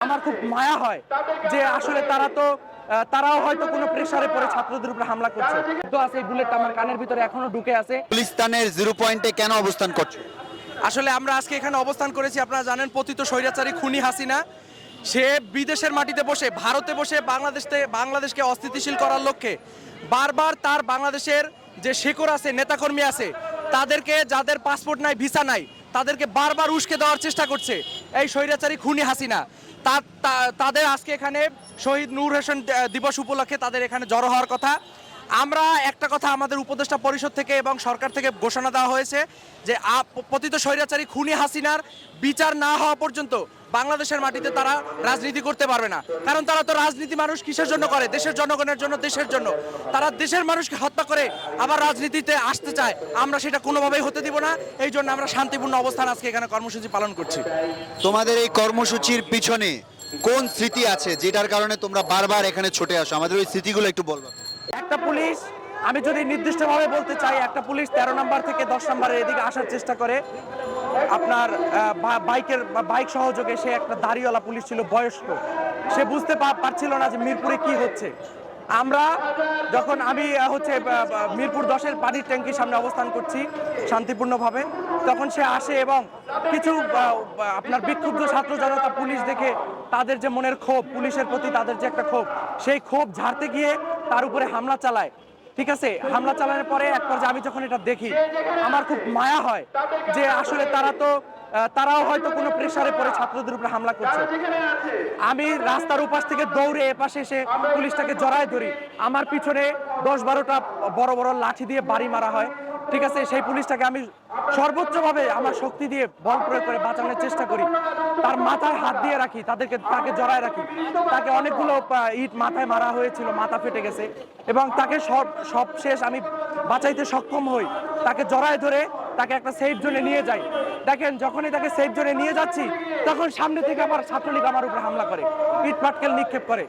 আমার খুব মায়া হয় যে আসলে তারাও হয়তো কোনো প্রেসারে পড়ে ছাত্রদের উপরে হামলা করছে। তো আছে এই বুলেটটা আমার কানের ভিতরে এখনো ঢুকে আছে। গুলিস্তানের 0 পয়েন্টে কেন অবস্থান করছো? আসলে আমরা আজকে এখানে অবস্থান করেছি, আপনারা জানেন পতিত স্বৈরাচারী খুনি হাসিনা সে বিদেশের মাটিতে বসে ভারতে বসে বাংলাদেশকে অস্থিতিশীল করার লক্ষ্যে বারবার তার বাংলাদেশের যে শেকড় আছে, নেতাকর্মী আছে, তাদেরকে যাদের পাসপোর্ট নাই, ভিসা নাই, তাদেরকে বারবার উস্কে দেওয়ার চেষ্টা করছে এই স্বৈরাচারী খুনি হাসিনা। তাদের আজকে এখানে শহীদ নূর হোসেন দিবস উপলক্ষে তাদের এখানে জড়ো হওয়ার কথা। আমরা একটা কথা আমাদের উপদেষ্টা পরিষদ থেকে এবং সরকার থেকে ঘোষণা দেওয়া হয়েছে যে পতিত স্বৈরাচারী খুনি হাসিনার বিচার না হওয়া পর্যন্ত বাংলাদেশের মাটিতে তারা রাজনীতি করতে পারবে না। কারণ তারা তো রাজনীতি মানুষ কিসের জন্য করে? দেশের জনগণের জন্য, দেশের জন্য। তারা দেশের মানুষকে হত্যা করে আবার রাজনীতিতে আসতে চায়। আমরা সেটা কোনোভাবেই হতে দিব না। এই জন্য আমরা শান্তিপূর্ণ অবস্থান আজকে এখানে কর্মসূচি পালন করছি। তোমাদের এই কর্মসূচির পিছনে কোন স্মৃতি আছে যেটার কারণে তোমরা বারবার এখানে ছুটে আসো? আমাদের ওই স্মৃতিগুলো একটু বলবো। একটা পুলিশ, আমি যদি নির্দিষ্টভাবে বলতে চাই, একটা পুলিশ 13 নম্বর থেকে 10 নম্বরের এদিকে আসার চেষ্টা করে। আপনার বাইক সহযোগে সে একটা দাড়িওয়ালা পুলিশ ছিল, বয়স্ক। সে বুঝতে পারছিল না যে মিরপুরে কি হচ্ছে। আমি মিরপুর 10-এর পানির ট্যাঙ্কির সামনে অবস্থান করছি শান্তিপূর্ণভাবে, তখন সে আসে এবং কিছু আপনার বিক্ষুব্ধ ছাত্র জনতা পুলিশ দেখে তাদের যে মনের ক্ষোভ, পুলিশের প্রতি তাদের যে একটা ক্ষোভ, সেই ক্ষোভ ঝাড়তে গিয়ে তার উপরে হামলা চালায়। ঠিক আছে, হামলা চালানোর পরে এক পর্যায়ে আমি যখন এটা দেখি, আমার খুব মায়া হয় যে আসলে তারাও হয়তো কোনো প্রেসারে পড়ে ছাত্রদের উপরে হামলা করছে। আমি রাস্তার উপাস থেকে দৌড়ে এপাশে এসে পুলিশটাকে জড়ায় ধরি। আমার পিছনে 10-12টা বড় বড় লাঠি দিয়ে বাড়ি মারা হয়। ঠিক আছে, সেই পুলিশটাকে আমি সর্বোচ্চভাবে আমার শক্তি দিয়ে বল প্রয়োগ করে বাঁচানোর চেষ্টা করি। তার মাথায় হাত দিয়ে রাখি, তাকে জড়ায় রাখি। তাকে অনেকগুলো ইট মাথায় মারা হয়েছিল, মাথা ফেটে গেছে, এবং তাকে সব শেষ আমি বাঁচাইতে সক্ষম হই। তাকে জড়ায় ধরে তাকে একটা সেফ জোনে নিয়ে যাই। দেখেন, যখনই তাকে সেফ জোনে নিয়ে যাচ্ছি, তখন সামনে থেকে আমার ছাত্রলীগ আমার উপরে হামলা করে, ইট পাটকেল নিক্ষেপ করে।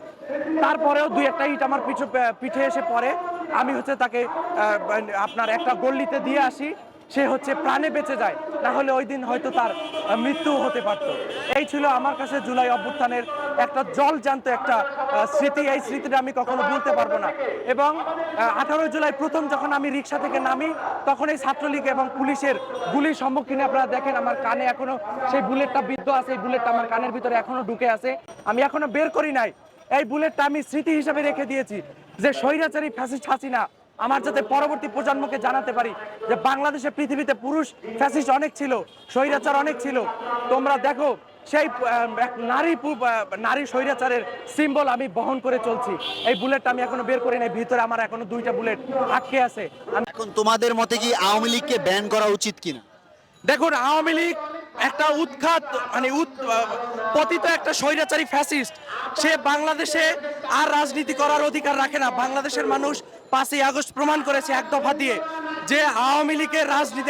তারপরেও 2-1টা ইট আমার পিঠে এসে পড়ে। আমি তাকে আপনার একটা গল্লিতে দিয়ে আসি। সে প্রাণে বেঁচে যায়, না হলে ওই দিন হয়তো তার মৃত্যু হতে পারত। এই ছিল আমার কাছে জুলাই অভ্যুত্থানের একটা জলজ্যান্ত একটা স্মৃতি। এই স্মৃতিটা আমি কখনো ভুলতে পারবো না। এবং 18 জুলাই প্রথম যখন আমি রিক্সা থেকে নামি, তখন এই ছাত্রলীগ এবং পুলিশের গুলির সম্মুখীনে আপনারা দেখেন আমার কানে এখনো সেই বুলেটটা বিদ্ধ আছে। এই বুলেটটা আমার কানের ভিতরে এখনো ঢুকে আছে, আমি এখনো বের করি নাই। এই বুলেটটা আমি স্মৃতি হিসেবে রেখে দিয়েছি যে স্বৈরাচারী ফ্যাসিস্ট হাসিনা, আমার যাতে পরবর্তী প্রজন্মকে জানাতে পারি যে বাংলাদেশে পৃথিবীতে পুরুষ ফ্যাসিস্ট অনেক ছিল, স্বৈরাচার অনেক ছিল। তোমরা দেখো, সেই নারী স্বৈরাচারের সিম্বল আমি বহন করে চলছি। এই বুলেটটা আমি এখনো বের করি নাই, ভিতরে আমার এখনো 2টা বুলেট আটকে আছে। এখন তোমাদের মতে কি আওয়ামী লীগকে ব্যান করা উচিত কিনা? দেখুন, আওয়ামী লীগ একটা উৎখাত পতিত একটা স্বৈরাচারী ফ্যাসিস্ট। সে বাংলাদেশে আর রাজনীতি করার অধিকার রাখে না। বাংলাদেশের মানুষ 5ই আগস্ট প্রমাণ করেছে এক দফা দিয়ে যে আওয়ামী লীগের রাজনীতি,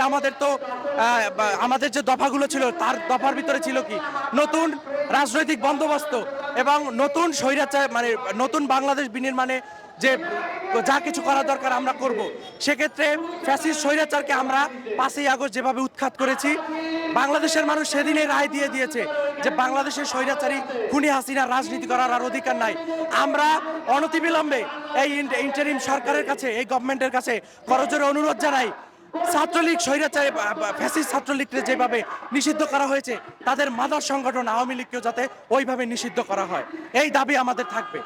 আমাদের যে দফাগুলো ছিল তার দফার ভিতরে ছিল কি নতুন রাজনৈতিক বন্দোবস্ত এবং নতুন স্বৈরাচার, নতুন বাংলাদেশ বিনির্মাণে যে যা কিছু করা দরকার আমরা করব। সেক্ষেত্রে ফ্যাসিস্ট স্বৈরাচারকে আমরা 5ই আগস্ট যেভাবে উৎখাত করেছি, বাংলাদেশের মানুষ সেদিনে রায় দিয়ে দিয়েছে যে বাংলাদেশের স্বৈরাচারী খুনি হাসিনার রাজনীতি করার আর অধিকার নাই। আমরা অনতিবিলম্বে এই ইন্টারিম সরকারের কাছে, এই গভর্নমেন্টের কাছে করজোরে অনুরোধ জানাই, ছাত্রলীগ স্বৈরাচারী ফ্যাসিস্ট ছাত্রলীগকে যেভাবে নিষিদ্ধ করা হয়েছে, তাদের মাদার সংগঠন আওয়ামী লীগকেও যাতে ওইভাবে নিষিদ্ধ করা হয়, এই দাবি আমাদের থাকবে।